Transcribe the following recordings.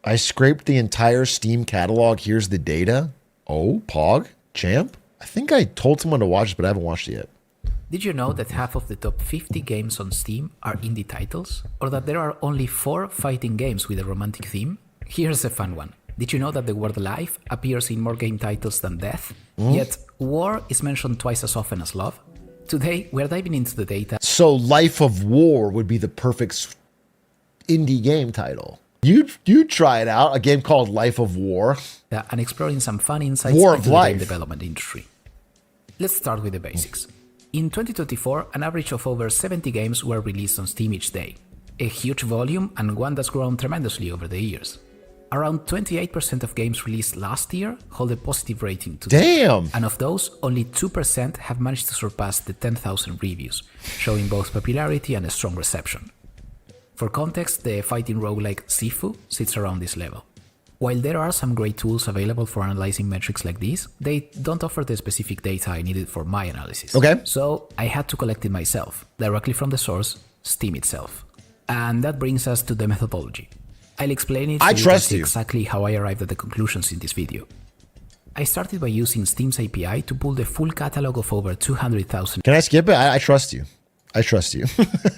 I scraped the entire Steam catalog. Here's the data. Oh, Pog? Champ? I think I told someone to watch it, but I haven't watched it yet. Did you know that half of the top 50 games on Steam are indie titles? Or that there are only 4 fighting games with a romantic theme? Here's a fun one. Did you know that the word life appears in more game titles than death? Yet war is mentioned twice as often as love? Today, we're diving into the data. So Life of War would be the perfect indie game title. You try it out, a game called Life of War. And exploring some fun insights War into of the Life. game development industry. Let's start with the basics. In 2024, an average of over 70 games were released on Steam each day. A huge volume and one that's grown tremendously over the years. Around 28% of games released last year hold a positive rating today. Damn! And of those, only 2% have managed to surpass the 10,000 reviews, showing both popularity and a strong reception. For context, the fighting roguelike Sifu sits around this level. While there are some great tools available for analyzing metrics like these, they don't offer the specific data I needed for my analysis. Okay. So I had to collect it myself, directly from the source, Steam itself. And that brings us to the methodology. I'll explain it so I you can trust see you. exactly how I arrived at the conclusions in this video. I started by using Steam's API to pull the full catalog of over 200,000. Can I skip it? I trust you. I trust you.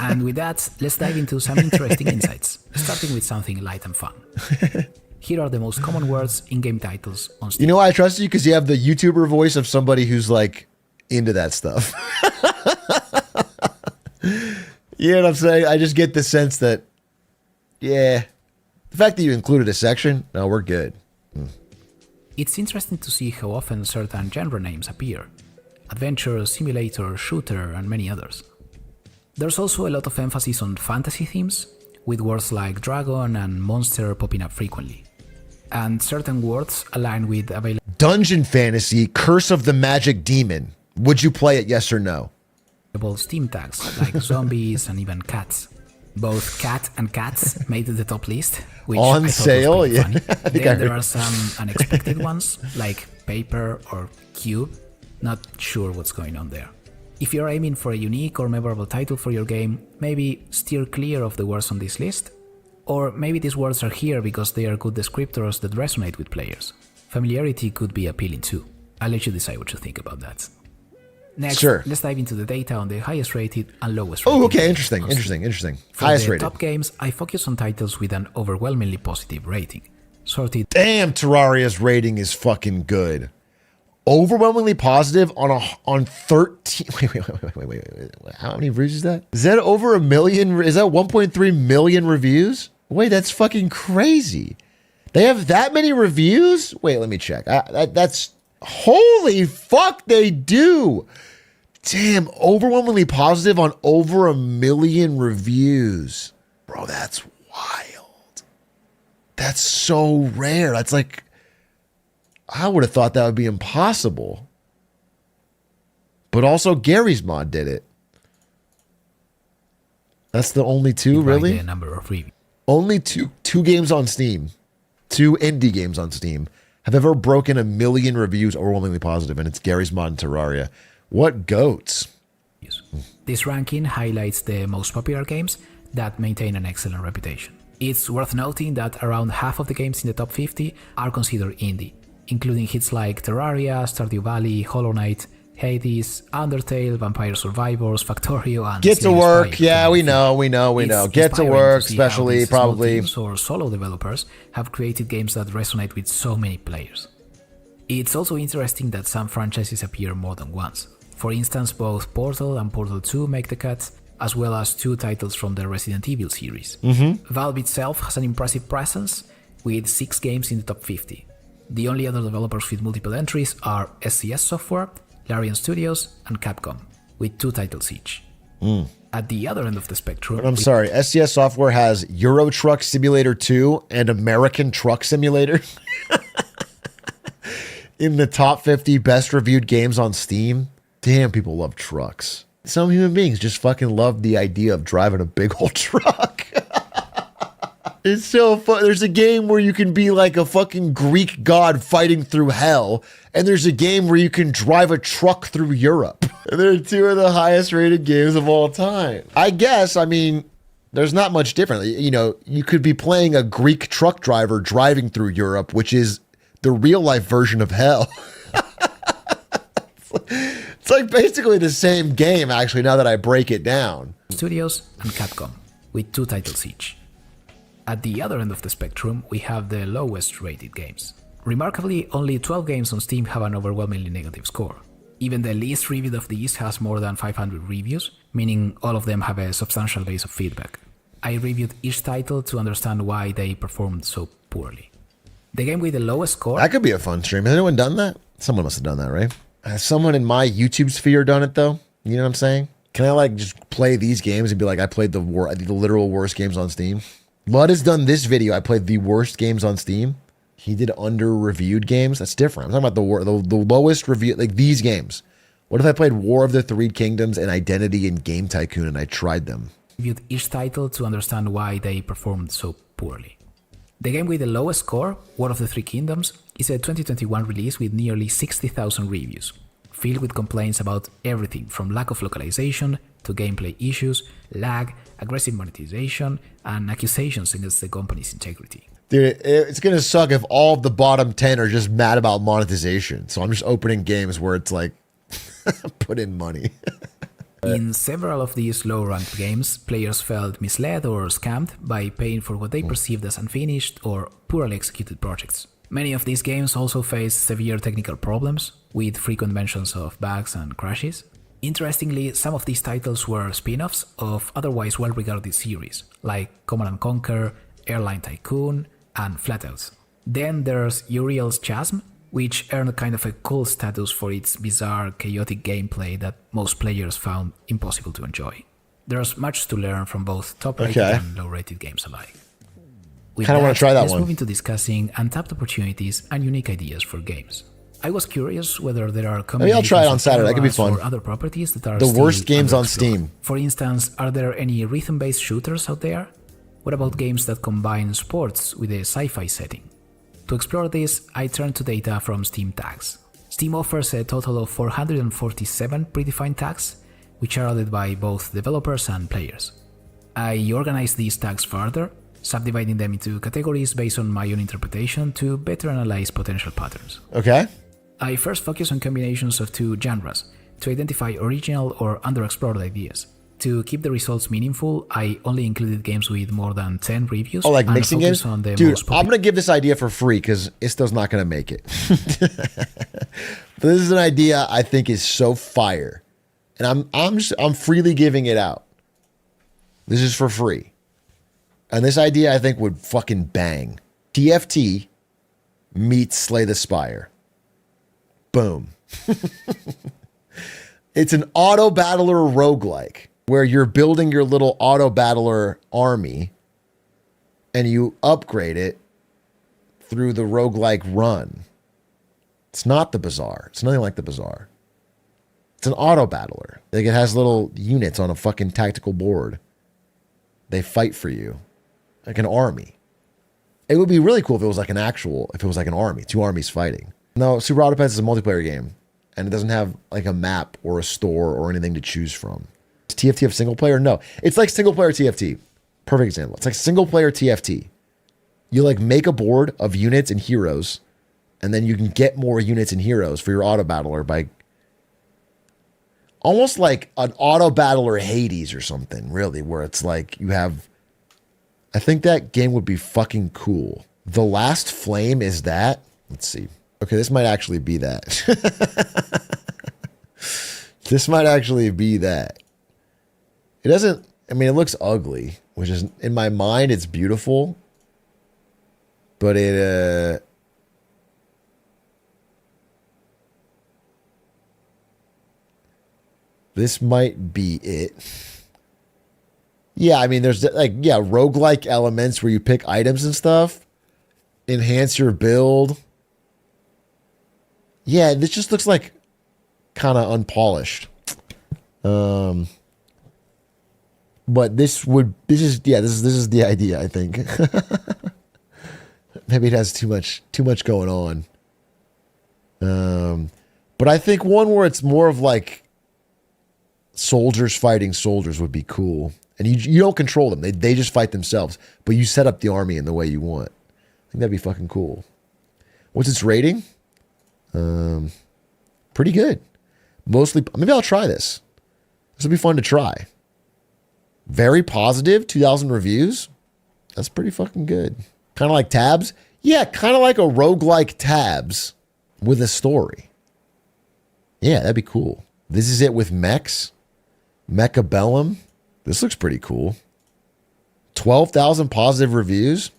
And with that, let's dive into some interesting insights, starting with something light and fun. Here are the most common words in game titles on Steam. You know why I trust you? Because you have the YouTuber voice of somebody who's like into that stuff. You know what I'm saying? I just get the sense that, yeah, the fact that you included a section, no, we're good. It's interesting to see how often certain genre names appear. Adventure, simulator, shooter, and many others. There's also a lot of emphasis on fantasy themes, with words like dragon and monster popping up frequently. And certain words align with available Dungeon Fantasy, Curse of the Magic Demon. Would you play it, yes or no? Steam tags like zombies and even cats. Both cat and cats made the top list, which I On thought sale, was pretty yeah. funny. I think I Then there heard. are some unexpected ones like paper or cube. Not sure what's going on there. If you're aiming for a unique or memorable title for your game, maybe steer clear of the words on this list. Or maybe these words are here because they are good descriptors that resonate with players. Familiarity could be appealing too. I'll let you decide what you think about that. Next, Sure. let's dive into the data on the highest rated and lowest rated. Oh, okay. games Interesting. on Steam. Interesting. For Highest the rated. top games, I focus on titles with an overwhelmingly positive rating. Sorted Damn, Terraria's rating is fucking good. Overwhelmingly positive on 13. Wait. How many reviews is that? Is that over 1 million? Is that 1.3 million reviews? Wait, that's fucking crazy. They have that many reviews? Wait, let me check. That's holy fuck, they do. Damn, overwhelmingly positive on over 1 million reviews. Bro, that's wild. That's so rare. That's like, I would have thought that would be impossible. But also Gary's mod did it. That's the only two, by really? the number of reviews. Only two games on Steam, 2 indie games on Steam, have ever broken 1 million reviews overwhelmingly positive, and it's Gary's mod and Terraria. What goats? This ranking highlights the most popular games that maintain an excellent reputation. It's worth noting that around half of the games in the top 50 are considered indie, including hits like Terraria, Stardew Valley, Hollow Knight, Hades, Undertale, Vampire Survivors, Factorio, and Get to Slay the work. Spire, Yeah, to we name a few. know. It's Get to inspiring work, see how especially, these small probably. teams or solo developers have created games that resonate with so many players. It's also interesting that some franchises appear more than once. For instance, both Portal and Portal 2 make the cut, as well as 2 titles from the Resident Evil series. Valve itself has an impressive presence, with 6 games in the top 50. The only other developers with multiple entries are SCS Software, Larian Studios, and Capcom, with 2 titles each. At the other end of the spectrum, I'm sorry, SCS Software has Euro Truck Simulator 2 and American Truck Simulator in the top 50 best reviewed games on Steam. Damn, people love trucks. Some human beings just fucking love the idea of driving a big old truck. It's so fun. There's a game where you can be like a fucking Greek god fighting through hell, and there's a game where you can drive a truck through Europe. And they're 2 of the highest rated games of all time. I guess, I mean, There's not much different. You know, you could be playing a Greek truck driver driving through Europe, which is the real life version of hell. It's like basically the same game, actually, now that I break it down. Studios and Capcom, with 2 titles each. At the other end of the spectrum, we have the lowest rated games. Remarkably, only 12 games on Steam have an overwhelmingly negative score. Even the least reviewed of these has more than 500 reviews, meaning all of them have a substantial base of feedback. I reviewed each title to understand why they performed so poorly. The game with the lowest score... That could be a fun stream. Has anyone done that? Someone must have done that, right? Has someone in my YouTube sphere done it, though? You know what I'm saying? Can I, like, just play these games and be like, I played the literal worst games on Steam? Lud has done this video. I played the worst games on Steam. He did under-reviewed games. That's different. I'm talking about the lowest review, like these games. What if I played War of the Three Kingdoms and Identity and Game Tycoon and I tried them? Reviewed each title to understand why they performed so poorly. The game with the lowest score, War of the Three Kingdoms, is a 2021 release with nearly 60,000 reviews, filled with complaints about everything from lack of localization to gameplay issues, lag, aggressive monetization, and accusations against the company's integrity. Dude, it's going to suck if all of the bottom 10 are just mad about monetization. So I'm just opening games where it's like, put in money. In several of these low-ranked games, players felt misled or scammed by paying for what they perceived as unfinished or poorly executed projects. Many of these games also face severe technical problems, with frequent mentions of bugs and crashes. Interestingly, some of these titles were spin-offs of otherwise well-regarded series, like Command & Conquer, Airline Tycoon, and Flatout. Then there's Uriel's Chasm, which earned kind of a cult status for its bizarre, chaotic gameplay that most players found impossible to enjoy. There's much to learn from both top-rated and low-rated games alike. With kind of want to try that let's one. move into discussing untapped opportunities and unique ideas for games. I was curious whether there are Maybe I'll try it on Saturday. That could be fun. or other properties that are The still worst games on underexplored. Steam. For instance, are there any rhythm-based shooters out there? What about games that combine sports with a sci-fi setting? To explore this, I turned to data from Steam tags. Steam offers a total of 447 predefined tags, which are added by both developers and players. I organized these tags further, subdividing them into categories based on my own interpretation to better analyze potential patterns. Okay. I first focused on combinations of 2 genres to identify original or underexplored ideas. To keep the results meaningful, I only included games with more than 10 reviews. Oh, like and mixing games? focused on the Dude, most I'm going to give this idea for free because Isto's not going to make it. But this is an idea I think is so fire. And I'm freely giving it out. This is for free. And this idea I think would fucking bang. TFT meets Slay the Spire. Boom. It's an auto battler roguelike where you're building your little auto battler army and you upgrade it through the roguelike run. It's not the Bazaar. It's nothing like the Bazaar. It's an auto battler. Like it has little units on a fucking tactical board. They fight for you like an army. It would be really cool if it was like an army, 2 armies fighting. No, Super Autopets is a multiplayer game and it doesn't have like a map or a store or anything to choose from. Does TFT have single player? No. It's like single player TFT. Perfect example. It's like single player TFT. You like make a board of units and heroes, and then you can get more units and heroes for your auto battler by almost like an auto battler Hades or something, really, where it's like you have. I think that game would be fucking cool. The Last Flame is that. Let's see. Okay, this might actually be that. This might actually be that. It doesn't, I mean, it looks ugly, which is, in my mind, it's beautiful. But it, this might be it. Yeah, I mean, there's like, yeah, roguelike elements where you pick items and stuff. Enhance your build. Yeah, this just looks like kind of unpolished. But this is the idea, I think. Maybe it has too much going on. But I think one where it's more of like soldiers fighting soldiers would be cool. And you don't control them. They just fight themselves. But you set up the army in the way you want. I think that'd be fucking cool. What's its rating? Pretty good. Mostly, maybe I'll try this. This will be fun to try. Very positive, 2,000 reviews. That's pretty fucking good. Kind of like Tabs. Yeah, kind of like a roguelike Tabs with a story. Yeah, that'd be cool. This is it with mechs. Mechabellum. This looks pretty cool. 12,000 positive reviews.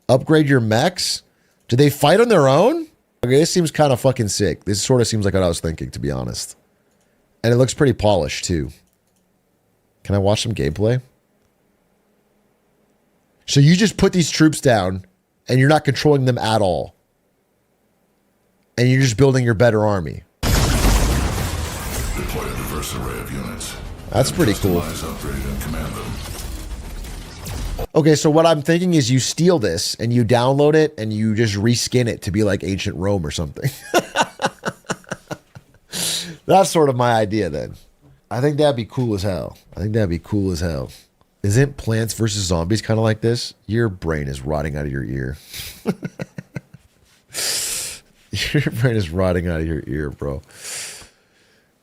Upgrade your mechs. Do they fight on their own? Okay, this seems kind of fucking sick. This sort of seems like what I was thinking, to be honest. And it looks pretty polished, too. Can I watch some gameplay? So you just put these troops down, and you're not controlling them at all. And you're just building your better army. Deploy a diverse array of units. That's pretty cool. Upgrade, and command them. Okay, so what I'm thinking is you steal this and you download it and you just reskin it to be like ancient Rome or something. That's sort of my idea then. I think that'd be cool as hell. Isn't Plants vs. Zombies kind of like this? Your brain is rotting out of your ear. Your brain is rotting out of your ear, bro.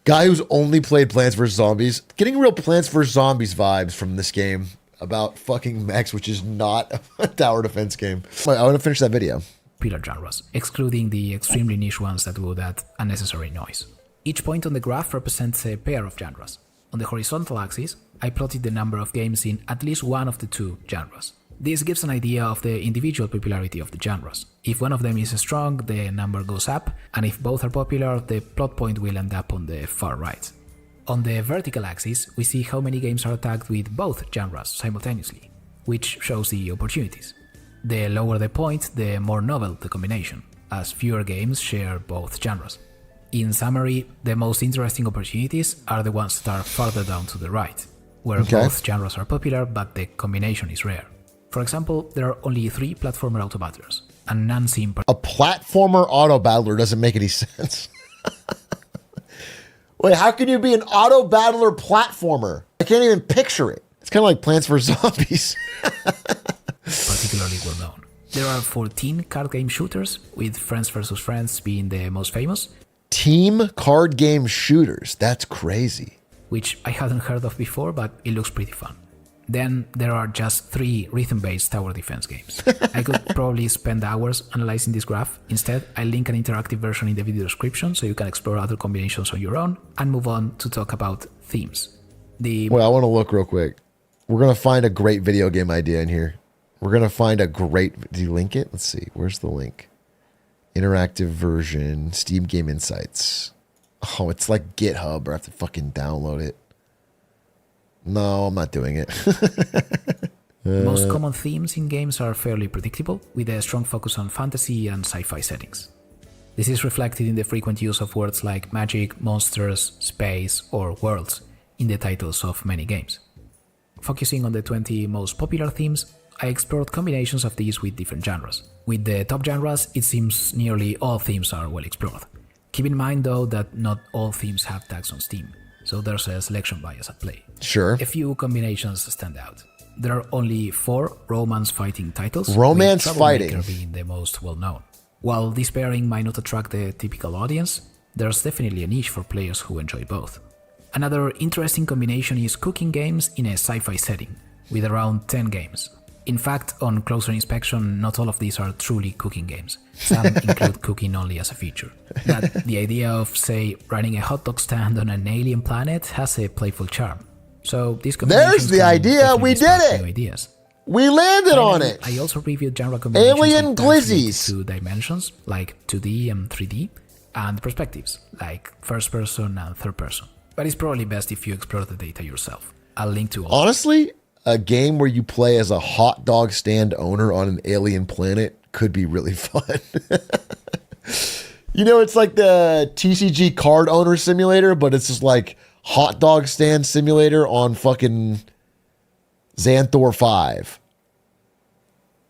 Guy who's only played Plants vs. Zombies. Getting real Plants vs. Zombies vibes from this game. About fucking mechs, which is not a tower defense game. I want to finish that video. Popular genres, excluding the extremely niche ones that would add unnecessary noise. Each point on the graph represents a pair of genres. On the horizontal axis, I plotted the number of games in at least one of the two genres. This gives an idea of the individual popularity of the genres. If one of them is strong, the number goes up, and if both are popular, the plot point will end up on the far right. On the vertical axis, we see how many games are tagged with both genres simultaneously, which shows the opportunities. The lower the point, the more novel the combination, as fewer games share both genres. In summary, the most interesting opportunities are the ones that are farther down to the right, where both genres are popular but the combination is rare. For example, there are only 3 platformer auto-battlers, and none seem... A platformer auto-battler doesn't make any sense. Wait, how can you be an auto-battler platformer? I can't even picture it. It's kind of like Plants vs. Zombies. particularly well known. There are 14 card game shooters, with Friends vs. Friends being the most famous. Team card game shooters. That's crazy. Which I hadn't heard of before, but it looks pretty fun. Then there are just 3 rhythm-based tower defense games. I could probably spend hours analyzing this graph. Instead, I link an interactive version in the video description so you can explore other combinations on your own and move on to talk about themes. Wait, I want to look real quick. We're going to find a great video game idea in here. We're going to find a great... Do you link it? Let's see. Where's the link? Interactive version. Steam Game Insights. Oh, it's like GitHub. I have to fucking download it. No, I'm not doing it. Most common themes in games are fairly predictable, with a strong focus on fantasy and sci-fi settings. This is reflected in the frequent use of words like magic, monsters, space, or worlds in the titles of many games. Focusing on the 20 most popular themes, I explored combinations of these with different genres. With the top genres, it seems nearly all themes are well explored. Keep in mind though that not all themes have tags on Steam, so there's a selection bias at play. Sure. A few combinations stand out. There are only 4 romance fighting titles, romance with fighting Troublemaker being the most well-known. While this pairing might not attract the typical audience, there's definitely a niche for players who enjoy both. Another interesting combination is cooking games in a sci-fi setting, with around 10 games. In fact, on closer inspection, not all of these are truly cooking games. Some include cooking only as a feature. But the idea of, say, running a hot dog stand on an alien planet has a playful charm. So these combinations There's the idea. We did it. Ideas. We landed on it. I also reviewed genre combinations Alien with glizzies. 2 dimensions, like 2D and 3D, and perspectives, like first person and third person. But it's probably best if you explore the data yourself. I'll link to all. Honestly, a game where you play as a hot dog stand owner on an alien planet could be really fun. You know, it's like the TCG card owner simulator, but it's just like hot dog stand simulator on fucking Xanthor 5.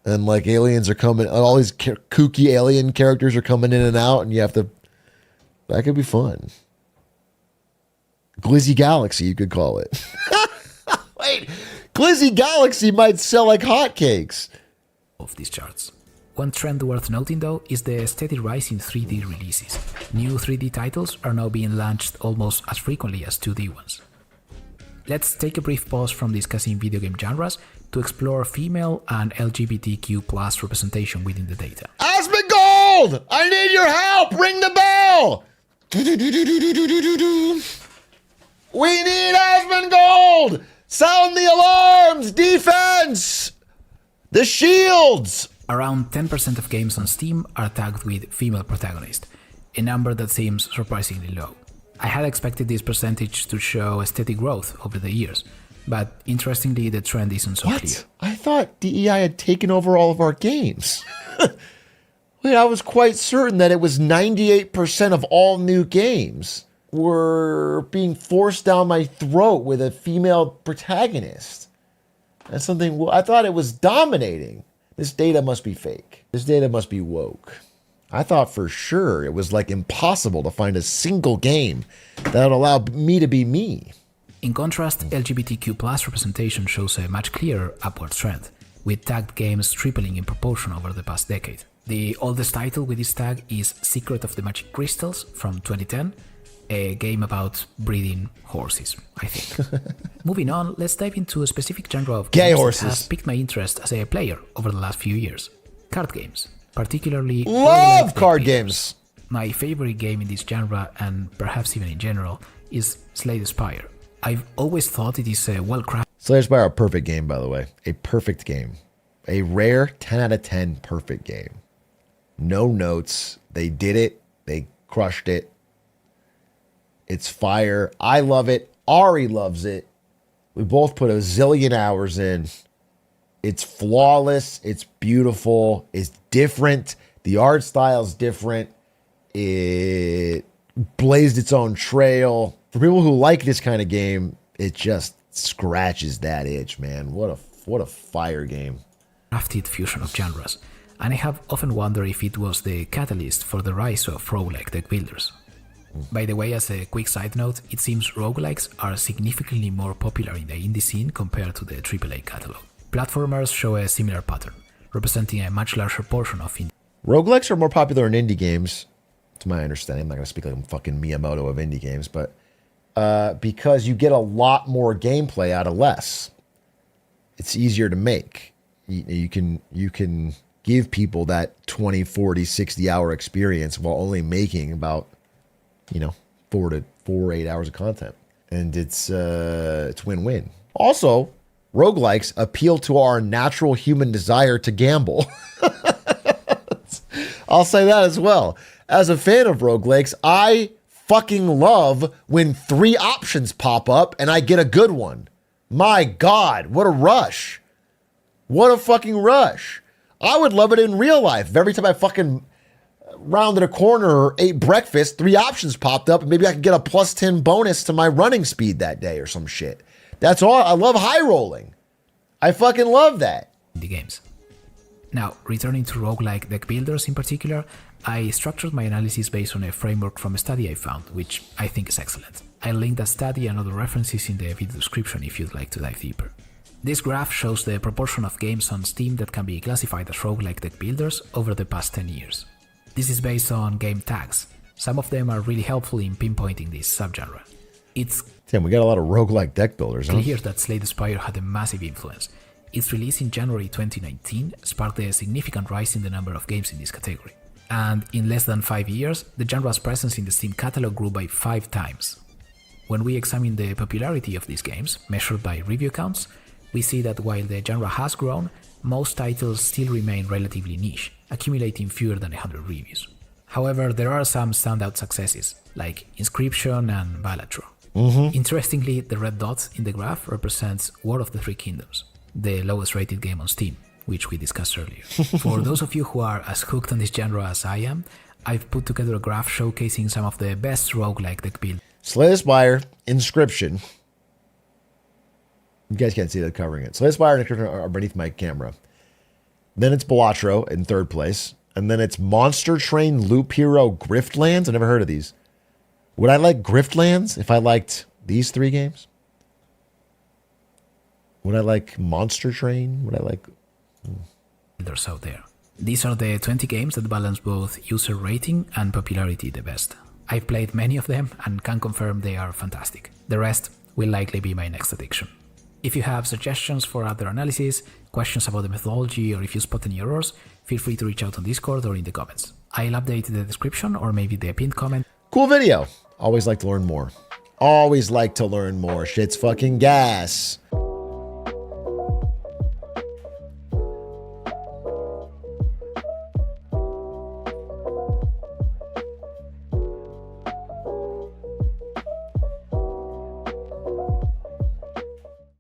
And like aliens are coming, all these kooky alien characters are coming in and out, and you have to, that could be fun. Glizzy Galaxy, you could call it. Wait, Glizzy Galaxy might sell like hotcakes. Of these charts. One trend worth noting though is the steady rise in 3D releases. New 3D titles are now being launched almost as frequently as 2D ones. Let's take a brief pause from discussing video game genres to explore female and LGBTQ plus representation within the data. Asmongold! I need your help! Ring the bell! We need Asmongold! Sound the alarms! Defense! The shields! Around 10% of games on Steam are tagged with female protagonist, a number that seems surprisingly low. I had expected this percentage to show a steady growth over the years, but interestingly the trend isn't so clear. I thought DEI had taken over all of our games. Wait, I was quite certain that it was 98% of all new games were being forced down my throat with a female protagonist. That's something I thought it was dominating. This data must be fake. This data must be woke. I thought for sure it was like impossible to find a single game that would allow me to be me. In contrast, LGBTQ plus representation shows a much clearer upward trend, with tagged games tripling in proportion over the past decade. The oldest title with this tag is Secret of the Magic Crystals from 2010, a game about breeding horses, I think. Moving on, let's dive into a specific genre of gay games horses that has piqued my interest as a player over the last few years. Card games, particularly love roguelike card deck games. My favorite game in this genre, and perhaps even in general, is Slay the Spire. I've always thought it is a well-crafted. Slay the Spire, a perfect game, by the way. A perfect game. A rare 10 out of 10 perfect game. No notes. They did it. They crushed it. It's fire. I love it. Ari loves it. We both put a zillion hours in. It's flawless. It's beautiful. It's different. The art style is different. It blazed its own trail. For people who like this kind of game, it just scratches that itch, man. What a fire game. Crafted fusion of genres, and I have often wondered if it was the catalyst for the rise of roguelike deck builders. By the way, as a quick side note, it seems roguelikes are significantly more popular in the indie scene compared to the AAA catalog. Platformers show a similar pattern, representing a much larger portion of indie. Roguelikes are more popular in indie games, to my understanding. I'm not going to speak like I'm fucking Miyamoto of indie games, but because you get a lot more gameplay out of less. It's easier to make. You can give people that 20, 40, 60 hour experience while only making about 4 to 8 hours of content. And it's win-win. Also, roguelikes appeal to our natural human desire to gamble. I'll say that as well. As a fan of roguelikes, I fucking love when 3 options pop up and I get a good one. My God, what a rush. What a fucking rush. I would love it in real life. Every time I fucking rounded a corner or ate breakfast, 3 options popped up and maybe I could get a +10 bonus to my running speed that day or some shit. That's all. I love high rolling. I fucking love that. Indie games. Now, returning to roguelike deck builders in particular, I structured my analysis based on a framework from a study I found, which I think is excellent. I'll link that study and other references in the video description if you'd like to dive deeper. This graph shows the proportion of games on Steam that can be classified as roguelike deck builders over the past 10 years. This is based on game tags. Some of them are really helpful in pinpointing this subgenre. It's Damn, we got a lot of roguelike deck builders, huh? clear that Slay the Spire had a massive influence. Its release in January 2019 sparked a significant rise in the number of games in this category. And in less than 5 years, the genre's presence in the Steam catalog grew by 5 times. When we examine the popularity of these games, measured by review counts, we see that while the genre has grown, most titles still remain relatively niche, accumulating fewer than 100 reviews. However, there are some standout successes, like Inscription and Balatro. Interestingly, the red dot in the graph represents War of the Three Kingdoms, the lowest rated game on Steam, which we discussed earlier. For those of you who are as hooked on this genre as I am, I've put together a graph showcasing some of the best roguelike deck builds. Slay the Spire, Inscription. You guys can't see that covering it. Slay the Spire and Inscription are beneath my camera. Then it's Balatro in 3rd place. And then it's Monster Train, Loop Hero, Griftlands. I've never heard of these. Would I like Griftlands if I liked these 3 games? Would I like Monster Train? Would I like... builders out there. These are the 20 games that balance both user rating and popularity the best. I've played many of them and can confirm they are fantastic. The rest will likely be my next addiction. If you have suggestions for other analysis, questions about the methodology, or if you spot any errors, feel free to reach out on Discord or in the comments. I'll update the description or maybe the pinned comment. Cool video. Always like to learn more. Always like to learn more. Shit's fucking gas.